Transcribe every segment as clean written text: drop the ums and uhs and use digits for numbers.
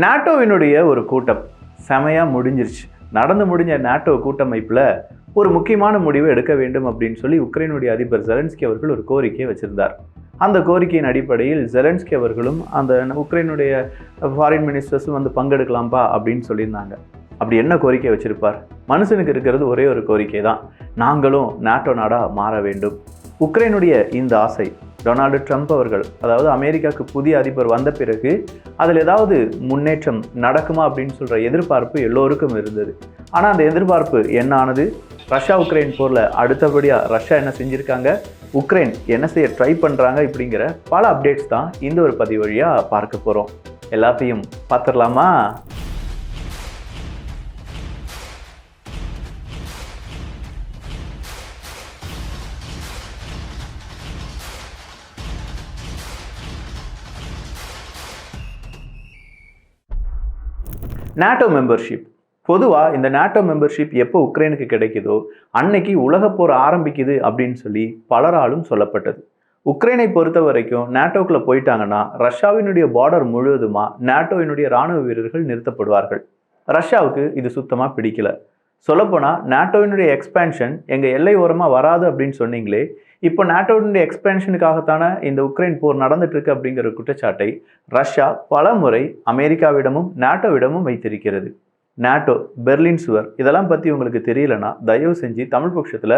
நாட்டோவினுடைய ஒரு கூட்டம் செமையாக முடிஞ்சிருச்சு. நடந்து முடிஞ்ச நாட்டோ கூட்டமைப்பில் ஒரு முக்கியமான முடிவு எடுக்க வேண்டும் அப்படின்னு சொல்லி உக்ரைனுடைய அதிபர் ஜெலன்ஸ்கி அவர்கள் ஒரு கோரிக்கையை வச்சிருந்தார். அந்த கோரிக்கையின் அடிப்படையில் ஜெலன்ஸ்கி அவர்களும் அந்த உக்ரைனுடைய ஃபாரின் மினிஸ்டர்ஸும் வந்து பங்கெடுக்கலாம்பா அப்படின்னு சொல்லியிருந்தாங்க. அப்படி என்ன கோரிக்கை வச்சிருப்பார்? மனுஷனுக்கு இருக்கிறது ஒரே ஒரு கோரிக்கை தான், நாங்களும் நாட்டோ நாடாக மாற வேண்டும். உக்ரைனுடைய இந்த ஆசை டொனால்டு ட்ரம்ப் அவர்கள், அதாவது அமெரிக்காவுக்கு புதிய அதிபர் வந்த பிறகு அதில் ஏதாவது முன்னேற்றம் நடக்குமா அப்படின்னு சொல்கிற எதிர்பார்ப்பு எல்லோருக்கும் இருந்தது. ஆனால் அந்த எதிர்பார்ப்பு என்ன ஆனது? ரஷ்யா உக்ரைன் போரில் அடுத்தபடியாக ரஷ்யா என்ன செஞ்சுருக்காங்க, உக்ரைன் என்ன செய்ய ட்ரை பண்ணுறாங்க, இப்படிங்கிற பல அப்டேட்ஸ் தான் இந்த ஒரு பதிவு வழியாக பார்க்க போகிறோம். எல்லாத்தையும் பார்த்துடலாமா? NATO membership. பொதுவாக இந்த நாட்டோ மெம்பர்ஷிப் எப்போ உக்ரைனுக்கு கிடைக்குதோ அன்னைக்கு உலகப்போர் ஆரம்பிக்குது அப்படின்னு சொல்லி பலராலும் சொல்லப்பட்டது. உக்ரைனை பொறுத்த வரைக்கும் நாட்டோக்குள்ளே போயிட்டாங்கன்னா ரஷ்யாவினுடைய பார்டர் முழுவதுமாக நாட்டோவினுடைய இராணுவ வீரர்கள் நிறுத்தப்படுவார்கள். ரஷ்யாவுக்கு இது சுத்தமாக பிடிக்கல. சொல்லப்போனால் நாட்டோவினுடைய எக்ஸ்பேன்ஷன் எங்கள் எல்லை ஓரமாக வராது அப்படின்னு சொன்னீங்களே, இப்போ நாட்டோவினுடைய எக்ஸ்பேன்ஷனுக்காகத்தான இந்த உக்ரைன் போர் நடந்துட்டு இருக்கு அப்படிங்கிற குற்றச்சாட்டை ரஷ்யா பல முறை அமெரிக்காவிடமும் நாட்டோவிடமும் வைத்திருக்கிறது. நாட்டோ, பெர்லின் சுவர், இதெல்லாம் பற்றி உங்களுக்கு தெரியலனா தயவு செஞ்சு தமிழ் பட்சத்தில்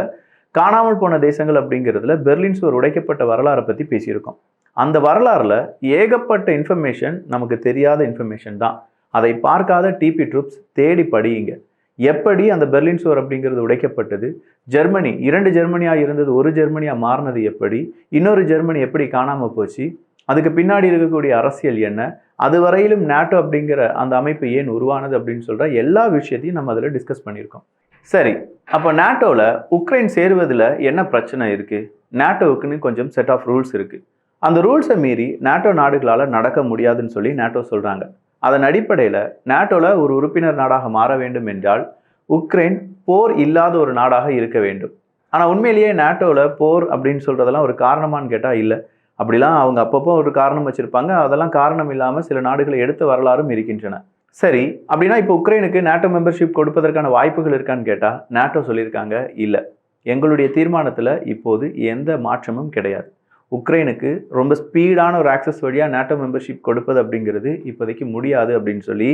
காணாமல் போன தேசங்கள் அப்படிங்கிறதுல பெர்லின் சுவர் உடைக்கப்பட்ட வரலாறை பற்றி பேசியிருக்கோம். அந்த வரலாறில் ஏகப்பட்ட இன்ஃபர்மேஷன் நமக்கு தெரியாத இன்ஃபர்மேஷன் தான். அதை பார்க்காத டிபி ட்ரூப்ஸ் தேடி படியுங்க. எப்படி அந்த பெர்லின் சுவர் அப்படிங்கிறது உடைக்கப்பட்டது, ஜெர்மனி 2 ஜெர்மனியாக இருந்தது ஒரு ஜெர்மனியாக மாறினது எப்படி, இன்னொரு ஜெர்மனி எப்படி காணாமல் போச்சு, அதுக்கு பின்னாடி இருக்கக்கூடிய அரசியல் என்ன, அதுவரையிலும் நாட்டோ அப்படிங்கிற அந்த அமைப்பு ஏன் உருவானது அப்படின்னு சொல்கிற எல்லா விஷயத்தையும் நம்ம அதில் டிஸ்கஸ் பண்ணியிருக்கோம். சரி, அப்போ நாட்டோவில் உக்ரைன் சேருவதில் என்ன பிரச்சனை இருக்குது? நாட்டோவுக்குன்னு கொஞ்சம் செட் ஆஃப் ரூல்ஸ் இருக்குது. அந்த ரூல்ஸை மீறி நாட்டோ நாடுகளால் நடக்க முடியாதுன்னு சொல்லி நாட்டோ சொல்கிறாங்க. அதன் அடிப்படையில் நாட்டோவில் ஒரு உறுப்பினர் நாடாக மாற வேண்டும் என்றால் உக்ரைன் போர் இல்லாத ஒரு நாடாக இருக்க வேண்டும். ஆனால் உண்மையிலேயே நாட்டோவில் போர் அப்படின்னு சொல்கிறதெல்லாம் ஒரு காரணமானு கேட்டால் இல்லை. அப்படிலாம் அவங்க அப்பப்போ ஒரு காரணம் வச்சுருப்பாங்க. அதெல்லாம் காரணம் இல்லாமல் சில நாடுகளை எடுத்த வரலாறும் இருக்கின்றன. சரி, அப்படின்னா இப்போ உக்ரைனுக்கு நாட்டோ மெம்பர்ஷிப் கொடுப்பதற்கான வாய்ப்புகள் இருக்கான்னு கேட்டால் நாட்டோ சொல்லியிருக்காங்க, இல்லை, எங்களுடைய தீர்மானத்தில் இப்போது எந்த மாற்றமும் கிடையாது. உக்ரைனுக்கு ரொம்ப ஸ்பீடான ஒரு ஆக்சஸ் வழியாக நாட்டோ மெம்பர்ஷிப் கொடுப்பது அப்படிங்கிறது இப்போதைக்கு முடியாது அப்படின்னு சொல்லி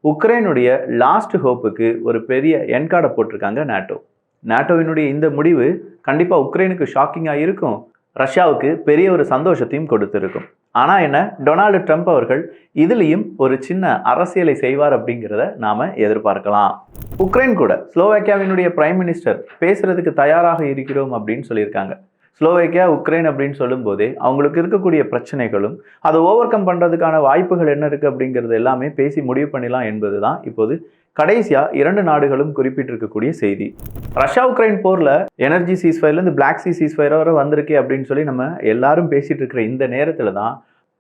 உக்ரைனுடைய லாஸ்ட் ஹோப்புக்கு ஒரு பெரிய என்கார்டை போட்டிருக்காங்க நாட்டோ. நாட்டோவினுடைய இந்த முடிவு கண்டிப்பாக உக்ரைனுக்கு ஷாக்கிங்காக இருக்கும், ரஷ்யாவுக்கு பெரிய ஒரு சந்தோஷத்தையும் கொடுத்துருக்கும். ஆனால் என்ன, டொனால்டு ட்ரம்ப் அவர்கள் இதுலேயும் ஒரு சின்ன அரசியலை செய்வார் அப்படிங்கிறத நாம் எதிர்பார்க்கலாம். உக்ரைன் கூட ஸ்லோவேக்கியாவினுடைய பிரைம் மினிஸ்டர் பேசுறதுக்கு தயாராக இருக்கிறோம் அப்படின்னு சொல்லியிருக்காங்க. ஸ்லோவேக்கியா உக்ரைன் அப்படின்னு சொல்லும்போதே அவங்களுக்கு இருக்கக்கூடிய பிரச்சனைகளும் அதை ஓவர் கம் பண்ணுறதுக்கான வாய்ப்புகள் என்ன இருக்குது அப்படிங்கிறது எல்லாமே பேசி முடிவு பண்ணிடலாம் என்பது தான் இப்போது கடைசியாக 2 நாடுகளும் குறிப்பிட்டிருக்கக்கூடிய செய்தி. ரஷ்யா உக்ரைன் போரில் எனர்ஜி சீஸ்ஃபயர்லேருந்து பிளாக் சி சீஸ்ஃபயர் வரை வந்திருக்கே அப்படின்னு சொல்லி நம்ம எல்லாரும் பேசிகிட்டு இருக்கிற இந்த நேரத்தில் தான்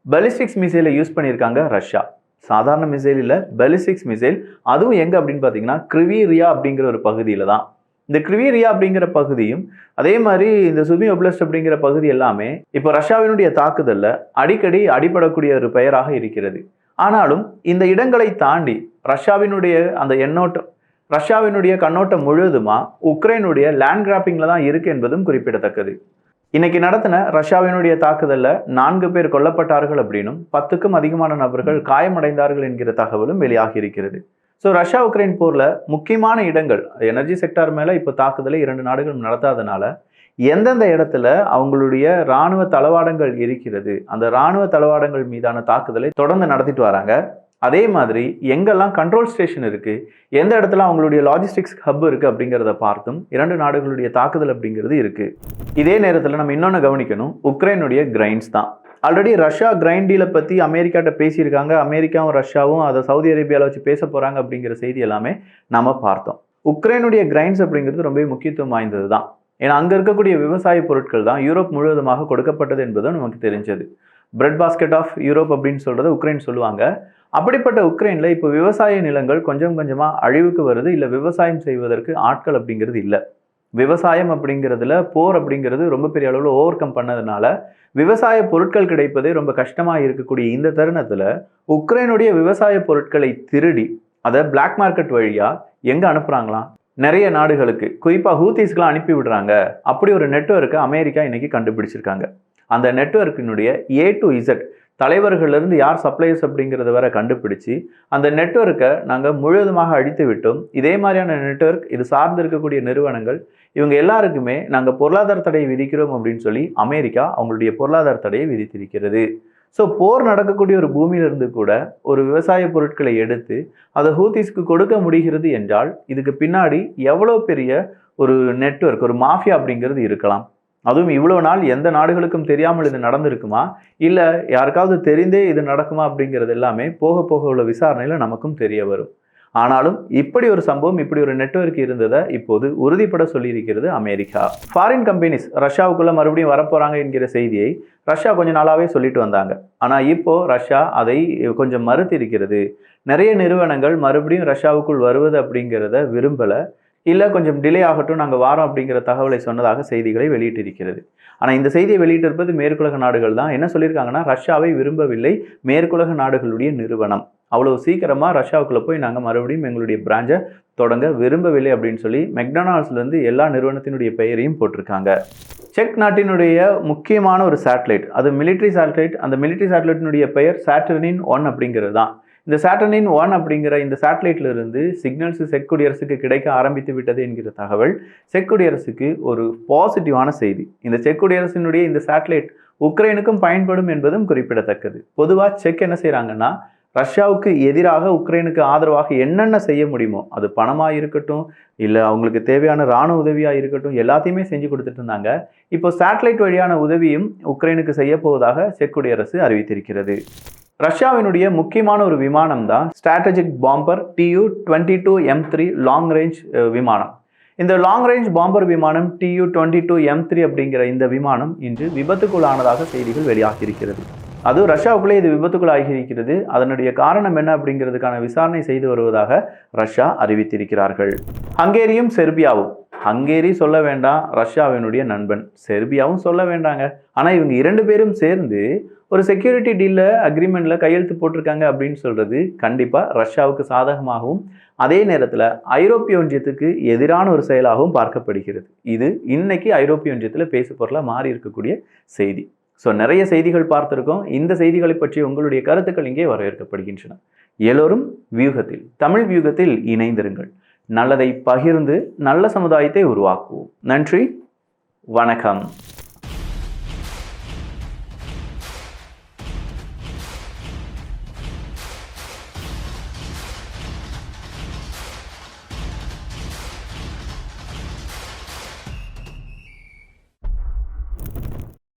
பெலிஸ்டிக்ஸ் மிசைலை யூஸ் பண்ணியிருக்காங்க ரஷ்யா. சாதாரண மிசைல் இல்லை, பெலிஸ்டிக்ஸ் மிசைல். அதுவும் எங்கே அப்படின்னு பார்த்தீங்கன்னா கிரிவீரியா அப்படிங்கிற ஒரு பகுதியில் தான். இந்த கிரிவீரியா அப்படிங்கிற பகுதியும் அதே மாதிரி இந்த சுமி ஒப்லஸ்ட் அப்படிங்கிற பகுதி எல்லாமே இப்போ ரஷ்யாவினுடைய தாக்குதலில் அடிக்கடி அடிபடக்கூடிய ஒரு பெயராக இருக்கிறது. ஆனாலும் இந்த இடங்களை தாண்டி ரஷ்யாவினுடைய அந்த ரஷ்யாவினுடைய கண்ணோட்டம் முழுவதுமா உக்ரைனுடைய லேண்ட் கிராப்பிங்கில் தான் இருக்குது என்பதும் குறிப்பிடத்தக்கது. இன்னைக்கு நடத்தின ரஷ்யாவினுடைய தாக்குதலில் 4 பேர் கொல்லப்பட்டார்கள் அப்படின்னும் 10க்கும் அதிகமான நபர்கள் காயமடைந்தார்கள் என்கிற தகவலும் வெளியாகி இருக்கிறது. ஸோ ரஷ்யா உக்ரைன் போரில் முக்கியமான இடங்கள் எனர்ஜி செக்டார் மேலே இப்போ தாக்குதலை 2 நாடுகளும் நடத்தாதனால எந்தெந்த இடத்துல அவங்களுடைய இராணுவ தளவாடங்கள் இருக்கிறது, அந்த இராணுவ தளவாடங்கள் மீதான தாக்குதலை தொடர்ந்து நடத்திட்டு வராங்க. அதே மாதிரி எங்கெல்லாம் கண்ட்ரோல் ஸ்டேஷன் இருக்குது, எந்த இடத்துல அவங்களுடைய லாஜிஸ்டிக்ஸ் ஹப் இருக்குது அப்படிங்கிறத பார்த்தும் 2 நாடுகளுடைய தாக்குதல் அப்படிங்கிறது இருக்குது. இதே நேரத்தில் நம்ம இன்னொன்று கவனிக்கணும், உக்ரைனுடைய கிரைன்ஸ் தான். ஆல்ரெடி ரஷ்யா கிரைண்ட் டீலை பற்றி அமெரிக்காட்ட பேசியிருக்காங்க. அமெரிக்காவும் ரஷ்யாவும் அதை சவுதி அரேபியாவில் வச்சு பேச போகிறாங்க அப்படிங்கிற செய்தி எல்லாமே நம்ம பார்த்தோம். உக்ரைனுடைய கிரைன்ஸ் அப்படிங்கிறது ரொம்ப முக்கியத்துவம் வாய்ந்தது தான். ஏன்னா அங்கே இருக்கக்கூடிய விவசாய பொருட்கள் தான் யூரோப் முழுவதுமாக கொடுக்கப்பட்டது என்பதும் நமக்கு தெரிஞ்சது. பிரெட் பாஸ்கெட் ஆஃப் யூரோப் அப்படின்னு சொல்கிறத உக்ரைன் சொல்லுவாங்க. அப்படிப்பட்ட உக்ரைனில் இப்போ விவசாய நிலங்கள் கொஞ்சம் கொஞ்சமாக அழிவுக்கு வருது, இல்லை விவசாயம் செய்வதற்கு ஆட்கள் அப்படிங்கிறது இல்லை. விவசாயம் அப்படிங்கிறதுல போர் அப்படிங்கிறது ரொம்ப பெரிய அளவில் ஓவர் கம் பண்ணதுனால விவசாய பொருட்கள் கிடைப்பதே ரொம்ப கஷ்டமாக இருக்கக்கூடிய இந்த தருணத்தில் உக்ரைனுடைய விவசாய பொருட்களை திருடி அதை பிளாக் மார்க்கெட் வழியாக எங்கே அனுப்புகிறாங்களாம்? நிறைய நாடுகளுக்கு, குறிப்பாக ஹூத்திஸ்க்கெலாம் அனுப்பி விடுறாங்க. அப்படி ஒரு நெட்வொர்க்கை அமெரிக்கா இன்னைக்கு கண்டுபிடிச்சிருக்காங்க. அந்த நெட்வொர்க்கினுடைய A to Z தலைவர்கள்லேருந்து யார் சப்ளையர்ஸ் அப்படிங்கிறத வர கண்டுபிடிச்சு அந்த நெட்வொர்க்கை நாங்கள் முழுவதுமாக அழித்து விட்டோம். இதே மாதிரியான நெட்வொர்க், இது சார்ந்து இருக்கக்கூடிய நிறுவனங்கள், இவங்க எல்லாருக்குமே நாங்கள் பொருளாதார தடையை விதிக்கிறோம் அப்படின்னு சொல்லி அமெரிக்கா அவங்களுடைய பொருளாதார தடையை விதித்திருக்கிறது. ஸோ போர் நடக்கக்கூடிய ஒரு பூமியிலிருந்து கூட ஒரு விவசாய பொருட்களை எடுத்து அதை ஹூத்திஸ்க்கு கொடுக்க முடிகிறது என்றால் இதுக்கு பின்னாடி எவ்வளோ பெரிய ஒரு நெட்வொர்க், ஒரு மாஃபியா அப்படிங்கிறது இருக்கலாம். அதுவும் இவ்வளோ நாள் எந்த நாடுகளுக்கும் தெரியாமல் இது நடந்திருக்குமா, இல்லை யாருக்காவது தெரிந்தே இது நடக்குமா அப்படிங்கிறது எல்லாமே போக போக உள்ள விசாரணையில் நமக்கும் தெரிய வரும். ஆனாலும் இப்படி ஒரு சம்பவம், இப்படி ஒரு நெட்வொர்க் இருந்ததை இப்போது உறுதிப்பட சொல்லியிருக்கிறது அமெரிக்கா. ஃபாரின் கம்பெனிஸ் ரஷ்யாவுக்குள்ள மறுபடியும் வரப்போறாங்க என்கிற செய்தியை ரஷ்யா கொஞ்ச நாளாவே சொல்லிட்டு வந்தாங்க. ஆனால் இப்போ ரஷ்யா அதை கொஞ்சம் மறுத்து இருக்கிறது. நிறைய நிறுவனங்கள் மறுபடியும் ரஷ்யாவுக்குள் வருவது அப்படிங்கிறத விரும்பலை, இல்லை கொஞ்சம் டிலே ஆகட்டும், நாங்கள் வாரோம் அப்படிங்கிற தகவலை சொன்னதாக செய்திகளை வெளியிட்டிருக்கிறது. ஆனால் இந்த செய்தியை வெளியிட்டிருப்பது மேற்குலக நாடுகள் தான். என்ன சொல்லியிருக்காங்கன்னா, ரஷ்யாவை விரும்பவில்லை மேற்குலக நாடுகளுடைய நிறுவனம், அவ்வளோ சீக்கிரமாக ரஷ்யாவுக்குள்ளே போய் நாங்கள் மறுபடியும் எங்களுடைய பிரான்ச்சை தொடங்க விரும்பவில்லை அப்படின்னு சொல்லி மெக்டொனால்ட்ஸ்லேருந்து எல்லா நிறுவனத்தினுடைய பெயரையும் போட்டிருக்காங்க. செக் நாட்டினுடைய முக்கியமான ஒரு சேட்டலைட், அது மிலிட்ரி சேட்டலைட். அந்த மிலிட்ரி சேட்டலைட்டினுடைய பெயர் சாட்டர்னின் 1 அப்படிங்கிறது தான். இந்த சாட்டர்னின் 1 அப்படிங்கிற இந்த சேட்டலைட்ல இருந்து சிக்னல்ஸ் செக் குடியரசுக்கு கிடைக்க ஆரம்பித்து விட்டது என்கிற தகவல் செக் குடியரசுக்கு ஒரு பாசிட்டிவான செய்தி. இந்த செக் குடியரசினுடைய இந்த சேட்டலைட் உக்ரைனுக்கும் பயன்படும் என்பதும் குறிப்பிடத்தக்கது. பொதுவாக செக் என்ன செய்கிறாங்கன்னா, ரஷ்யாவுக்கு எதிராக உக்ரைனுக்கு ஆதரவாக என்னென்ன செய்ய முடியுமோ, அது பணமாக இருக்கட்டும், இல்லை அவங்களுக்கு தேவையான இராணுவ உதவியாக இருக்கட்டும், எல்லாத்தையுமே செஞ்சு கொடுத்துட்டு இருந்தாங்க. இப்போ சேட்டலைட் வழியான உதவியும் உக்ரைனுக்கு செய்ய போவதாக செக் குடியரசு அறிவித்திருக்கிறது. ரஷ்யாவினுடைய முக்கியமான ஒரு விமானம் தான் ஸ்ட்ராட்டஜிக் பாம்பர் Tu-22M3 லாங் ரேஞ்ச் விமானம். இந்த லாங் ரேஞ்ச் பாம்பர் விமானம் Tu-22M3 அப்படிங்கிற இந்த விமானம் இன்று விபத்துக்குள்ளானதாக செய்திகள் வெளியாகியிருக்கிறது. அதுவும் ரஷ்யாவுக்குள்ளே இது விபத்துக்குள்ளாகியிருக்கிறது. அதனுடைய காரணம் என்ன அப்படிங்கிறதுக்கான விசாரணை செய்து வருவதாக ரஷ்யா அறிவித்திருக்கிறார்கள். ஹங்கேரியும் செர்பியாவும், ஹங்கேரி சொல்ல வேண்டாம், ரஷ்யாவினுடைய நண்பன், செர்பியாவும் சொல்ல வேண்டாங்க. ஆனால் இவங்க 2 பேரும் சேர்ந்து ஒரு செக்யூரிட்டி டீலில் அக்ரிமெண்ட்டில் கையெழுத்து போட்டிருக்காங்க அப்படின்னு சொல்கிறது கண்டிப்பாக ரஷ்யாவுக்கு சாதகமாகவும் அதே நேரத்தில் ஐரோப்பிய ஒன்றியத்துக்கு எதிரான ஒரு செயலாகவும் பார்க்கப்படுகிறது. இது இன்னைக்கு ஐரோப்பிய ஒன்றியத்தில் பேசு பொருளாக மாறி இருக்கக்கூடிய செய்தி. ஸோ நிறைய செய்திகள் பார்த்துருக்கோம். இந்த செய்திகளை பற்றி உங்களுடைய கருத்துக்கள் இங்கே வரவேற்கப்படுகின்றன. எல்லோரும் வியூகத்தில், தமிழ் வியூகத்தில் இணைந்திருங்கள். நல்லதை பகிர்ந்து நல்ல சமுதாயத்தை உருவாக்குவோம். நன்றி, வணக்கம்.